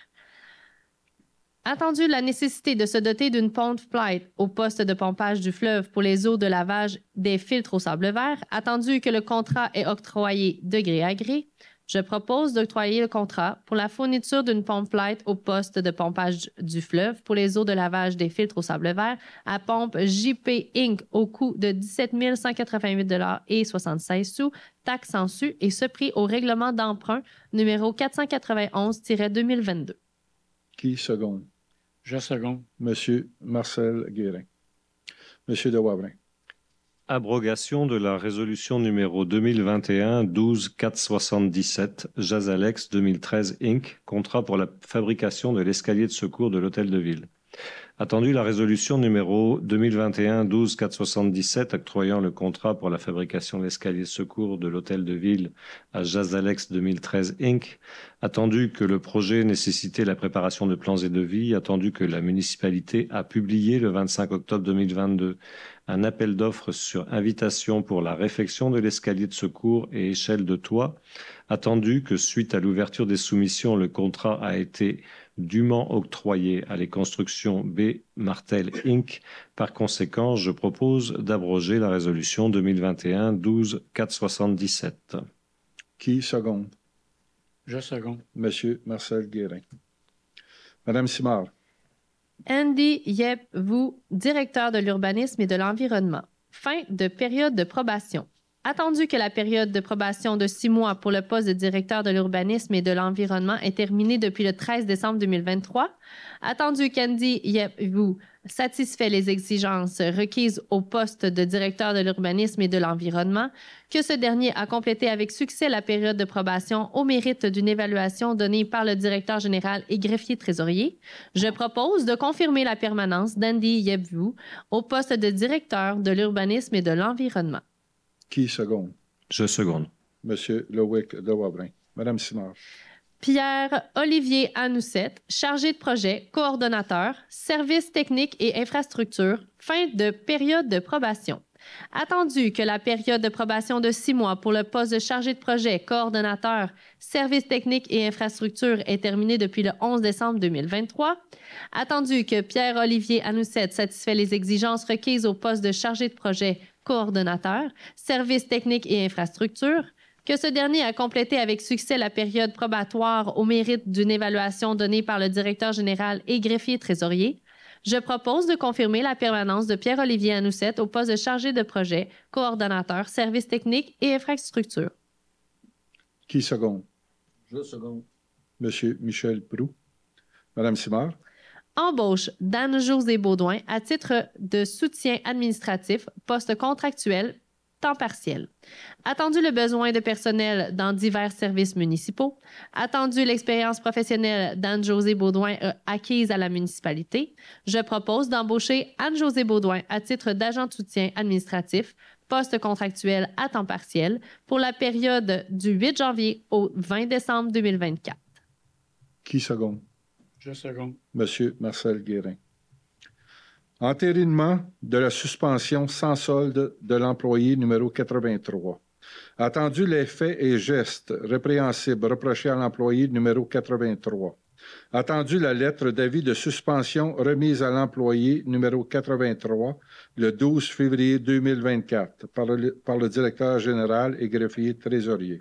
Attendu la nécessité de se doter d'une pompe Flight au poste de pompage du fleuve pour les eaux de lavage des filtres au sable vert. Attendu que le contrat est octroyé de gré à gré. Je propose d'octroyer le contrat pour la fourniture d'une pompe Flight au poste de pompage du fleuve pour les eaux de lavage des filtres au sable vert à pompe JP Inc. au coût de 17 188 $ et 76 sous, taxes en su, et ce prix au règlement d'emprunt numéro 491-2022. Qui seconde? Je seconde. Monsieur Marcel Guérin. Monsieur de Wavrin. Abrogation de la résolution numéro 2021-12-477, Jazalex 2013 Inc., contrat pour la fabrication de l'escalier de secours de l'Hôtel de Ville. Attendu la résolution numéro 2021-12-477 octroyant le contrat pour la fabrication de l'escalier de secours de l'Hôtel de Ville à Jazalex 2013 Inc., attendu que le projet nécessitait la préparation de plans et devis, attendu que la municipalité a publié le 25 octobre 2022 un appel d'offres sur invitation pour la réfection de l'escalier de secours et échelle de toit, attendu que suite à l'ouverture des soumissions, le contrat a été dûment octroyé à les constructions B. Martel Inc. Par conséquent, je propose d'abroger la résolution 2021-12-477. Qui seconde? Je seconde. Monsieur Marcel Guérin. Madame Simard. Andy Yep-Vous, directeur de l'urbanisme et de l'environnement. Fin de période de probation. Attendu que la période de probation de 6 mois pour le poste de directeur de l'urbanisme et de l'environnement est terminée depuis le 13 décembre 2023, attendu qu'Andy Yep-Vu satisfait les exigences requises au poste de directeur de l'urbanisme et de l'environnement, que ce dernier a complété avec succès la période de probation au mérite d'une évaluation donnée par le directeur général et greffier trésorier, je propose de confirmer la permanence d'Andy Yep-Vu au poste de directeur de l'urbanisme et de l'environnement. Qui seconde? Je seconde. Monsieur Loïc de Wabrin. Madame Simard. Pierre-Olivier Anousset, chargé de projet, coordonnateur, services techniques et infrastructures, fin de période de probation. Attendu que la période de probation de 6 mois pour le poste de chargé de projet, coordonnateur, services techniques et infrastructures est terminée depuis le 11 décembre 2023. Attendu que Pierre-Olivier Anousset satisfait les exigences requises au poste de chargé de projet, coordonnateur, services techniques et infrastructures, que ce dernier a complété avec succès la période probatoire au mérite d'une évaluation donnée par le directeur général et greffier trésorier, je propose de confirmer la permanence de Pierre-Olivier Anousset au poste de chargé de projet, coordonnateur, services techniques et infrastructures. Qui seconde? Je seconde. Monsieur Michel Proulx. Madame Simard. Embauche d'Anne-Josée Baudouin à titre de soutien administratif, poste contractuel, temps partiel. Attendu le besoin de personnel dans divers services municipaux. Attendu l'expérience professionnelle d'Anne-Josée Baudouin acquise à la municipalité. Je propose d'embaucher Anne-Josée Baudouin à titre d'agent de soutien administratif, poste contractuel à temps partiel, pour la période du 8 janvier au 20 décembre 2024. Qui seconde? Je seconde. Monsieur Marcel Guérin. Entérinement de la suspension sans solde de l'employé numéro 83. Attendu les faits et gestes répréhensibles reprochés à l'employé numéro 83. Attendu la lettre d'avis de suspension remise à l'employé numéro 83 le 12 février 2024 par le directeur général et greffier trésorier.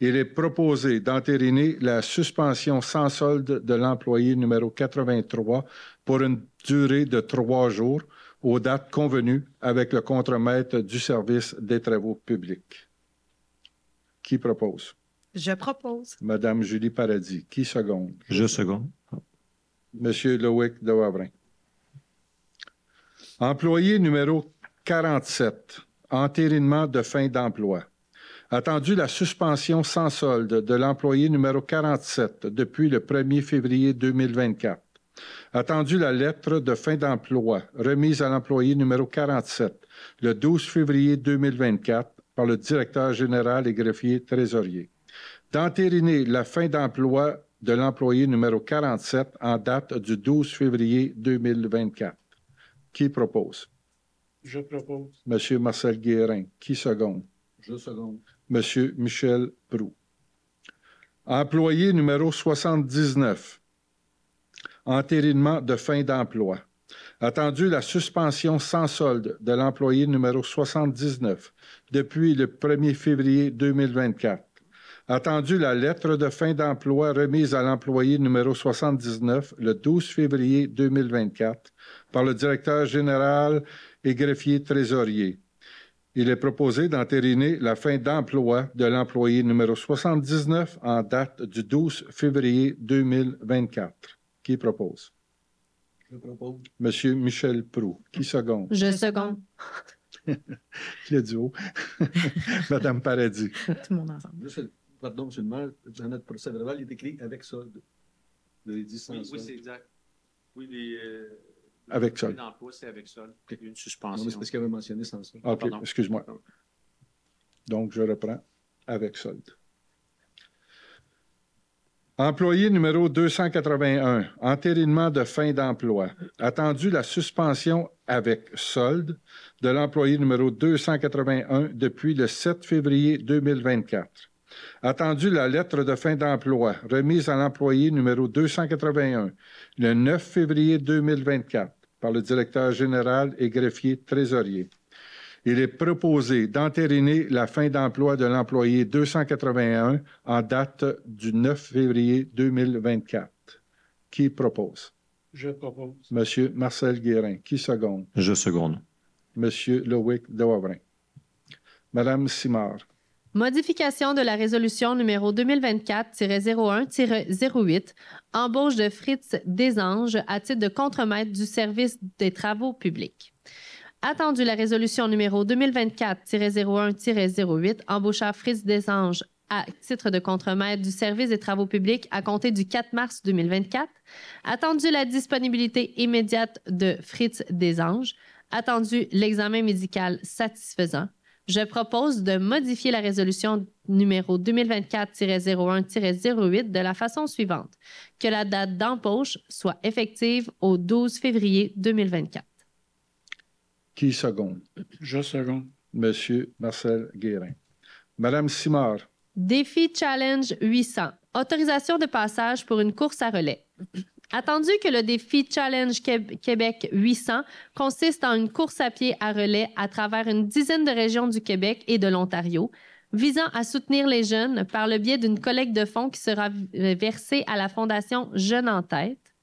Il est proposé d'entériner la suspension sans solde de l'employé numéro 83 pour une durée de 3 jours aux dates convenues avec le contremaître du service des travaux publics. Qui propose? Je propose. Madame Julie Paradis. Qui seconde? Je seconde. Monsieur Loïc de Wabrin. Employé numéro 47. Entérinement de fin d'emploi. Attendu la suspension sans solde de l'employé numéro 47 depuis le 1er février 2024. Attendu la lettre de fin d'emploi remise à l'employé numéro 47 le 12 février 2024 par le directeur général et greffier trésorier. D'entériner la fin d'emploi de l'employé numéro 47 en date du 12 février 2024. Qui propose? Je propose. Monsieur Marcel Guérin. Qui seconde? Je seconde. Monsieur Michel Proulx. Employé numéro 79. Entérinement de fin d'emploi. Attendu la suspension sans solde de l'employé numéro 79 depuis le 1er février 2024. Attendu la lettre de fin d'emploi remise à l'employé numéro 79 le 12 février 2024 par le directeur général et greffier trésorier. Il est proposé d'entériner la fin d'emploi de l'employé numéro 79 en date du 12 février 2024. Qui propose? Je propose. Monsieur Michel Proulx. Qui seconde? Je seconde. Le duo. Madame Paradis. Tout le monde ensemble. Pardon, monsieur le maire, dans notre procès-verbal, il est écrit avec solde. Vous avez dit sans solde. Oui, c'est exact. Oui, avec solde. L'emploi, c'est avec solde. Une suspension. Non, mais c'est parce qu'il avait mentionné sans solde. OK, excuse-moi. Donc, je reprends avec solde. Employé numéro 281, entérinement de fin d'emploi. Attendu la suspension avec solde de l'employé numéro 281 depuis le 7 février 2024. Attendu la lettre de fin d'emploi remise à l'employé numéro 281 le 9 février 2024 par le directeur général et greffier trésorier. Il est proposé d'entériner la fin d'emploi de l'employé 281 en date du 9 février 2024. Qui propose? Je propose. Monsieur Marcel Guérin. Qui seconde? Je seconde. Monsieur Loïc de Wabrin. Madame Simard. Modification de la résolution numéro 2024-01-08, embauche de Fritz Desanges à titre de contremaître du service des travaux publics. Attendu la résolution numéro 2024-01-08, embaucheur Fritz Desanges à titre de contremaître du service des travaux publics à compter du 4 mars 2024. Attendu la disponibilité immédiate de Fritz Desanges. Attendu l'examen médical satisfaisant. Je propose de modifier la résolution numéro 2024-01-08 de la façon suivante. Que la date d'embauche soit effective au 12 février 2024. Qui seconde? Je seconde. Monsieur Marcel Guérin. Madame Simard. Défi Challenge 800. Autorisation de passage pour une course à relais. Attendu que le défi Challenge Québec 800 consiste en une course à pied à relais à travers une dizaine de régions du Québec et de l'Ontario, visant à soutenir les jeunes par le biais d'une collecte de fonds qui sera versée à la Fondation Jeunes en tête.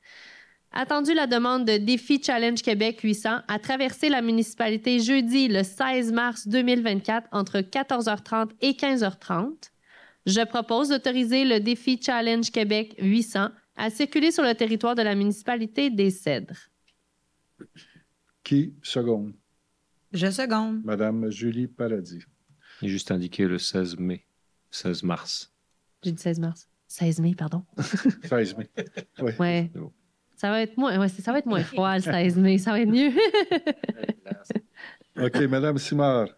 Attendu la demande de défi Challenge Québec 800 à traverser la municipalité jeudi le 16 mars 2024 entre 14h30 et 15h30. Je propose d'autoriser le défi Challenge Québec 800 à circuler sur le territoire de la municipalité des Cèdres. Qui seconde? Je seconde. Madame Julie Paradis. Il est juste indiqué le 16 mai, 16 mars. J'ai dit 16 mars. 16 mai, pardon. 16 mai. Oui. Ouais. Ça va être moins froid le 16 mai. Ça va être mieux. OK, Madame Simard.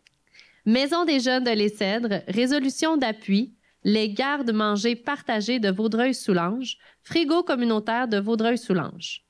Maison des jeunes de Les Cèdres, résolution d'appui, les gardes-manger partagés de Vaudreuil-Soulanges, frigo communautaire de Vaudreuil-Soulanges.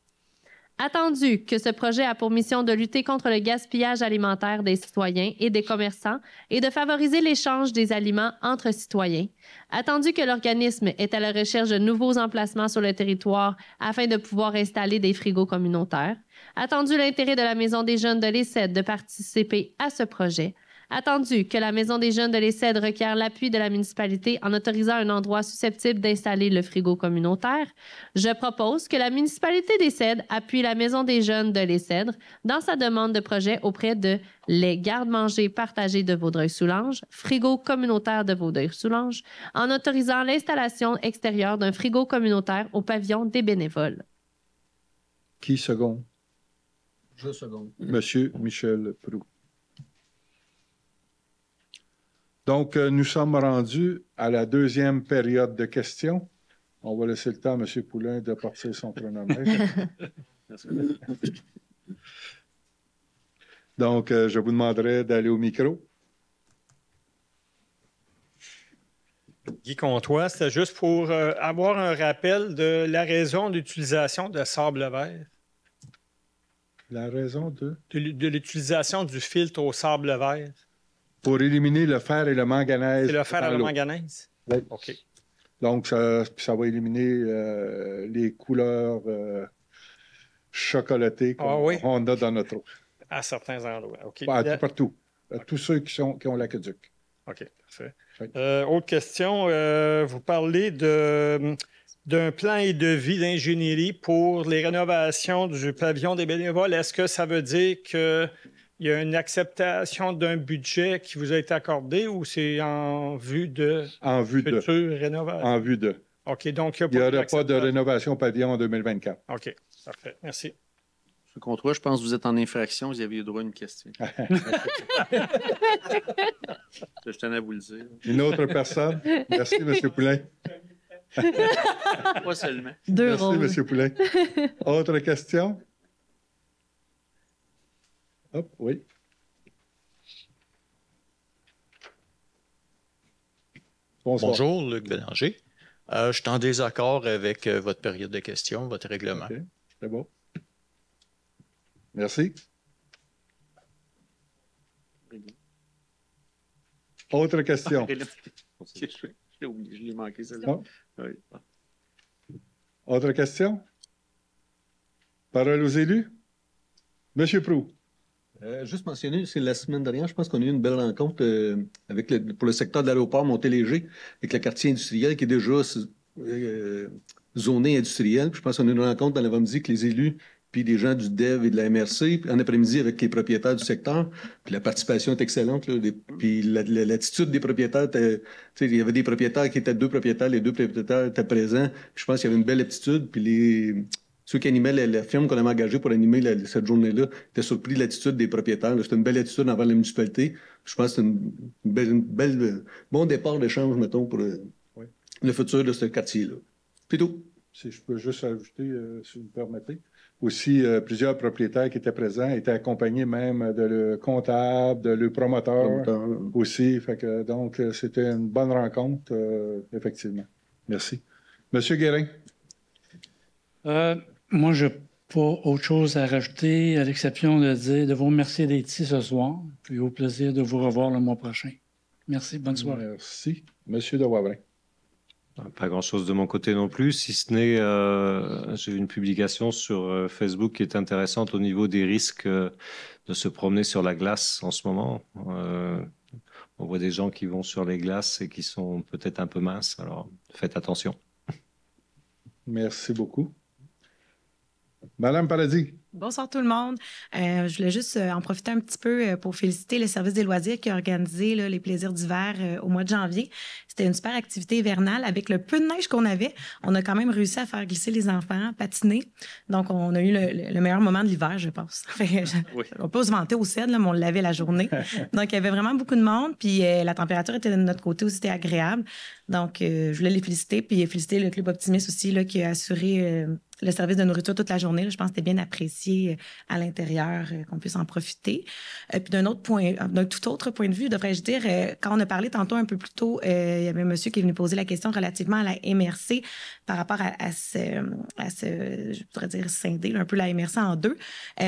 Attendu que ce projet a pour mission de lutter contre le gaspillage alimentaire des citoyens et des commerçants et de favoriser l'échange des aliments entre citoyens. Attendu que l'organisme est à la recherche de nouveaux emplacements sur le territoire afin de pouvoir installer des frigos communautaires. Attendu l'intérêt de la Maison des jeunes de Les Cèdres de participer à ce projet. Attendu que la Maison des jeunes de Les Cèdres requiert l'appui de la municipalité en autorisant un endroit susceptible d'installer le frigo communautaire, je propose que la municipalité des Cèdres appuie la Maison des jeunes de Les Cèdres dans sa demande de projet auprès de les gardes-manger partagés de Vaudreuil-Soulanges, frigo communautaire de Vaudreuil-Soulanges, en autorisant l'installation extérieure d'un frigo communautaire au pavillon des bénévoles. Qui seconde? Je seconde. Monsieur Michel Proulx. Donc, nous sommes rendus à la deuxième période de questions. On va laisser le temps à M. Poulain de partir son chronomètre. Donc, je vous demanderai d'aller au micro. Guy Comtois, c'était juste pour avoir un rappel de la raison d'utilisation de sable vert. La raison de l'utilisation du filtre au sable vert. Pour éliminer le fer et le manganèse. C'est le fer et le manganèse? Oui. OK. Donc, ça va éliminer les couleurs chocolatées qu'on a dans notre eau. À certains endroits. OK. Partout. Tous ceux qui ont l'aqueduc. OK, parfait. Autre question. Vous parlez d'un plan et de devis d'ingénierie pour les rénovations du pavillon des bénévoles. Est-ce que ça veut dire qu'il y a une acceptation d'un budget qui vous a été accordé ou c'est en vue de futures rénovations? En vue de. OK, donc il n'y aura pas de rénovation pavillon en 2024. OK, parfait. Merci. M. Comtois, je pense que vous êtes en infraction. Vous aviez droit à une question. Je tenais à vous le dire. Une autre personne? Merci, M. Poulain. Pas seulement. Merci, M. Poulain. Autre question? Hop, oui. Bonsoir. Bonjour, Luc Bélanger. Je suis en désaccord avec votre période de questions, votre règlement. OK, c'est bon. Merci. Autre question? Je l'ai manqué, celle-là. Oui. Autre question? Parole aux élus? Monsieur Proulx. Juste mentionner, c'est la semaine dernière, je pense qu'on a eu une belle rencontre pour le secteur de l'aéroport Montéléger, avec le quartier industriel qui est déjà zoné industriel. Puis je pense qu'on a eu une rencontre dans l'avant-midi avec les élus puis des gens du DEV et de la MRC, puis en après-midi avec les propriétaires du secteur. Puis la participation est excellente. Là, puis l'attitude des propriétaires, il y avait des propriétaires qui étaient 2 propriétaires, les 2 propriétaires étaient présents. Puis je pense qu'il y avait une belle attitude. Puis ceux qui animaient la firme qu'on avait engagée pour animer cette journée-là étaient surpris de l'attitude des propriétaires. C'était une belle attitude envers la municipalité. Je pense que c'est une belle bon départ d'échange, mettons, pour le futur de ce quartier-là. C'est tout. Si je peux juste ajouter, si vous me permettez. Aussi, plusieurs propriétaires qui étaient présents étaient accompagnés même de le comptable, de le promoteur aussi. Fait que, donc, c'était une bonne rencontre, effectivement. Merci. Monsieur Guérin. Moi, je n'ai pas autre chose à rajouter, à l'exception de vous remercier d'être ici ce soir, puis au plaisir de vous revoir le mois prochain. Merci, bonne soirée. Merci. Monsieur de Wavrin. Pas grand-chose de mon côté non plus, si ce n'est, j'ai vu une publication sur Facebook qui est intéressante au niveau des risques de se promener sur la glace en ce moment. On voit des gens qui vont sur les glaces et qui sont peut-être un peu minces, alors faites attention. Merci beaucoup. Madame Paradis. Bonsoir tout le monde. Je voulais juste en profiter un petit peu pour féliciter le service des loisirs qui a organisé là, les plaisirs d'hiver au mois de janvier. C'était une super activité hivernale. Avec le peu de neige qu'on avait, on a quand même réussi à faire glisser les enfants, patiner. Donc, on a eu le meilleur moment de l'hiver, je pense. On peut se vanter au CED, là, mais on l'avait la journée. Donc, il y avait vraiment beaucoup de monde. Puis, la température était de notre côté aussi, c'était agréable. Donc, je voulais les féliciter. Puis, féliciter le Club Optimiste aussi là, qui a assuré le service de nourriture toute la journée. Là, je pense que c'était bien apprécié à l'intérieur, qu'on puisse en profiter. Puis d'un tout autre point de vue, devrais-je dire, quand on a parlé tantôt un peu plus tôt, il y avait un monsieur qui est venu poser la question relativement à la MRC par rapport à ce je pourrais dire, scinder un peu la MRC en 2.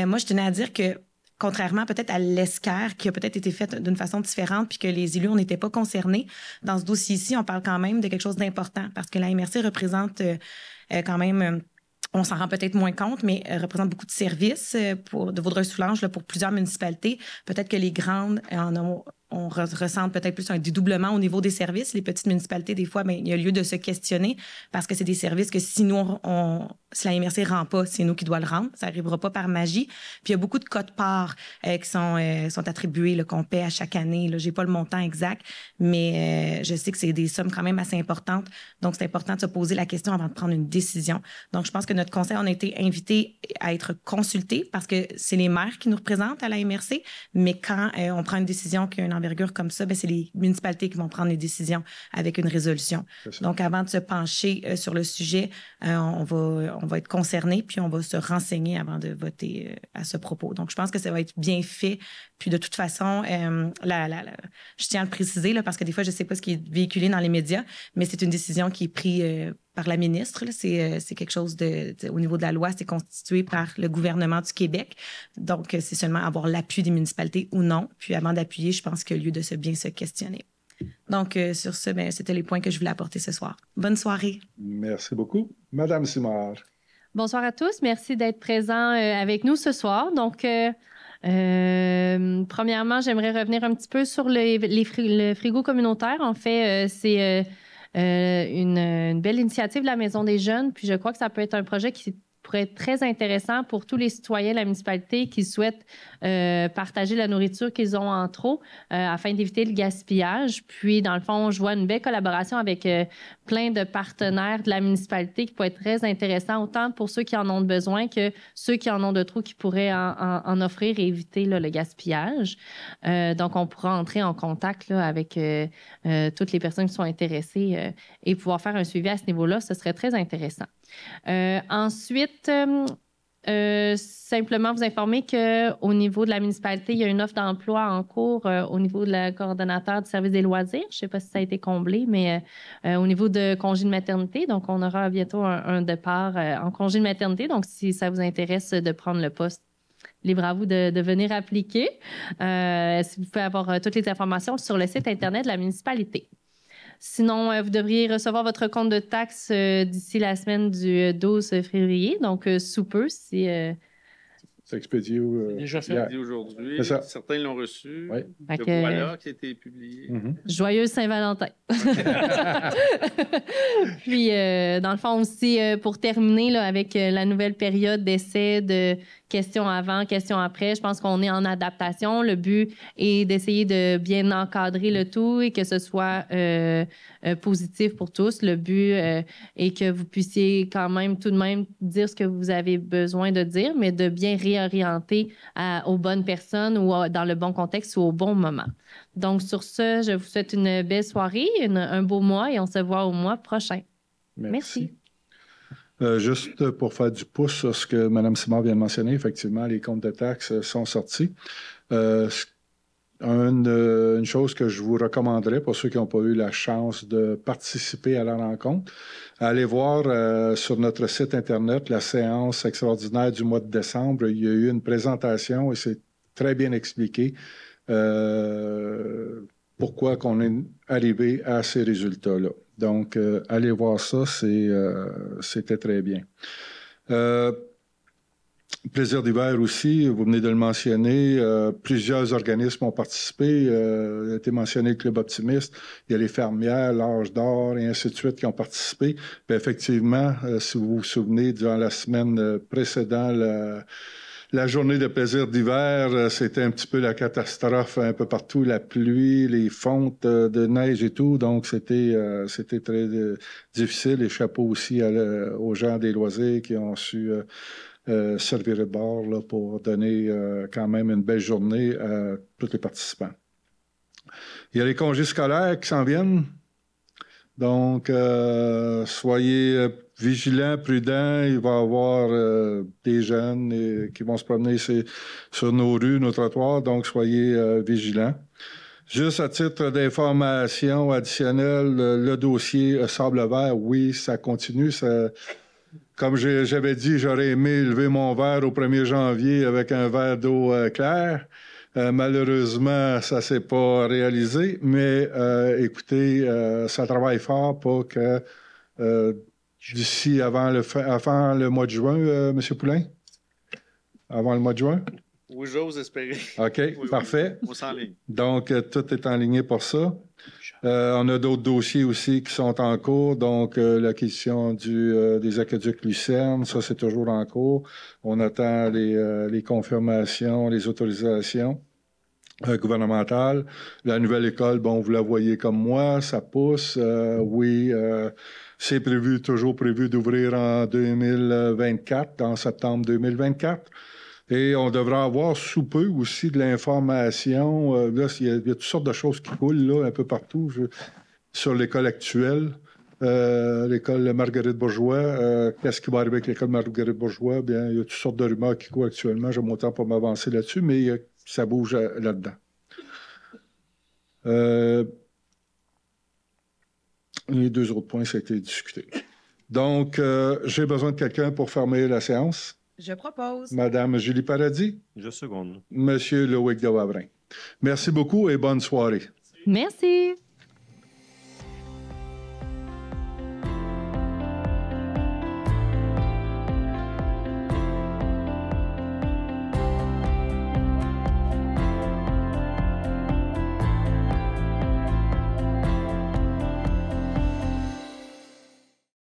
Moi, je tenais à dire que contrairement peut-être à l'ESCAR, qui a peut-être été faite d'une façon différente, puis que les élus, on n'était pas concernés, dans ce dossier-ci, on parle quand même de quelque chose d'important, parce que la MRC représente quand même... on s'en rend peut-être moins compte, mais représente beaucoup de services de Vaudreuil-Soulanges pour plusieurs municipalités. Peut-être que les grandes on ressent peut-être plus un dédoublement au niveau des services. Les petites municipalités, des fois, il y a lieu de se questionner parce que c'est des services que si nous, si la MRC ne rend pas, c'est nous qui doit le rendre. Ça n'arrivera pas par magie. Puis il y a beaucoup de quotes-parts qui sont attribués, qu'on paie à chaque année. Je n'ai pas le montant exact, mais je sais que c'est des sommes quand même assez importantes. Donc, c'est important de se poser la question avant de prendre une décision. Donc, je pense que notre conseil, on a été invité à être consultés parce que c'est les maires qui nous représentent à la MRC, mais quand on prend une décision qui a une envergure comme ça, c'est les municipalités qui vont prendre les décisions avec une résolution. Donc, avant de se pencher sur le sujet, on va être concerné, puis on va se renseigner avant de voter à ce propos. Donc, je pense que ça va être bien fait. Puis, de toute façon, je tiens à le préciser, parce que des fois, je ne sais pas ce qui est véhiculé dans les médias, mais c'est une décision qui est prise par la ministre. C'est quelque chose au niveau de la loi, c'est constitué par le gouvernement du Québec. Donc, c'est seulement avoir l'appui des municipalités ou non. Puis, avant d'appuyer, je pense qu'il y a lieu de bien se questionner. Donc, sur ce, c'était les points que je voulais apporter ce soir. Bonne soirée. Merci beaucoup. Madame Simard. Bonsoir à tous. Merci d'être présents avec nous ce soir. Donc, premièrement, j'aimerais revenir un petit peu sur le frigo communautaire. En fait, c'est une belle initiative de la Maison des Jeunes. Puis, je crois que ça peut être un projet qui pourrait être très intéressant pour tous les citoyens de la municipalité qui souhaitent partager la nourriture qu'ils ont en trop afin d'éviter le gaspillage. Puis, dans le fond, je vois une belle collaboration avec plein de partenaires de la municipalité qui pourrait être très intéressant, autant pour ceux qui en ont besoin que ceux qui en ont de trop qui pourraient en offrir et éviter le gaspillage. Donc, on pourra entrer en contact avec toutes les personnes qui sont intéressées et pouvoir faire un suivi à ce niveau-là. Ce serait très intéressant. Ensuite, simplement vous informer qu'au niveau de la municipalité, il y a une offre d'emploi en cours au niveau de la coordonnateur du service des loisirs. Je ne sais pas si ça a été comblé, mais au niveau de congé de maternité. Donc, on aura bientôt un départ en congé de maternité. Donc, si ça vous intéresse de prendre le poste, libre à vous de venir appliquer. Si vous pouvez avoir toutes les informations sur le site Internet de la municipalité. Sinon, vous devriez recevoir votre compte de taxes d'ici la semaine du 12 février, donc sous peu, si C'est expédié déjà fait aujourd'hui. Certains l'ont reçu. Oui. Le voilà qui a été publié. Joyeuse Saint-Valentin. Puis, dans le fond aussi, pour terminer là, avec la nouvelle période d'essai de questions avant, questions après, je pense qu'on est en adaptation. Le but est d'essayer de bien encadrer le tout et que ce soit positif pour tous. Le but est que vous puissiez quand même tout de même dire ce que vous avez besoin de dire, mais de bien réorienter aux bonnes personnes ou dans le bon contexte ou au bon moment. Donc, sur ce, je vous souhaite une belle soirée, un beau mois et on se voit au mois prochain. Merci. Juste pour faire du pouce sur ce que Mme Simard vient de mentionner, effectivement, les comptes de taxes sont sortis. Une chose que je vous recommanderais pour ceux qui n'ont pas eu la chance de participer à la rencontre, allez voir sur notre site Internet la séance extraordinaire du mois de décembre. Il y a eu une présentation et c'est très bien expliqué pourquoi on est arrivé à ces résultats-là. Donc, allez voir ça, c'était très bien. Plaisir d'hiver aussi, vous venez de le mentionner, plusieurs organismes ont participé, il a été mentionné le Club Optimiste, il y a les Fermières, l'Âge d'Or et ainsi de suite qui ont participé. Puis effectivement, si vous vous souvenez, durant la semaine précédente, la journée de plaisir d'hiver, c'était un petit peu la catastrophe un peu partout, la pluie, les fontes de neige et tout, donc c'était très difficile et chapeau aussi aux gens des loisirs qui ont su servir de bord là, pour donner quand même une belle journée à tous les participants. Il y a les congés scolaires qui s'en viennent. Donc, soyez vigilants, prudents. Il va y avoir des jeunes qui vont se promener sur nos rues, nos trottoirs. Donc, soyez vigilants. Juste à titre d'information additionnelle, le dossier Sable Vert, oui, ça continue. Comme j'avais dit, j'aurais aimé lever mon verre au 1er janvier avec un verre d'eau claire. Malheureusement, ça ne s'est pas réalisé, mais écoutez, ça travaille fort pour que d'ici avant le mois de juin, M. Poulain? Avant le mois de juin? Oui, j'ose espérer. OK, oui, parfait. On s'enligne. Donc, tout est enligné pour ça. On a d'autres dossiers aussi qui sont en cours. Donc, l'acquisition des aqueducs Lucerne, ça, c'est toujours en cours. On attend les confirmations, les autorisations gouvernementales. La nouvelle école, bon, vous la voyez comme moi, ça pousse. Oui, c'est toujours prévu d'ouvrir en 2024, en septembre 2024. Et on devra avoir sous peu aussi de l'information. Là, il y a toutes sortes de choses qui coulent là, un peu partout sur l'école actuelle. L'école Marguerite Bourgeois. Qu'est-ce qui va arriver avec l'école Marguerite Bourgeois? Bien, il y a toutes sortes de rumeurs qui courent actuellement. J'ai mon temps pour m'avancer là-dessus, mais ça bouge là-dedans. Les deux autres points, ça a été discuté. Donc, j'ai besoin de quelqu'un pour fermer la séance. Je propose. Madame Julie Paradis. Je seconde. Monsieur Loïc de Wavrin. Merci beaucoup et bonne soirée. Merci.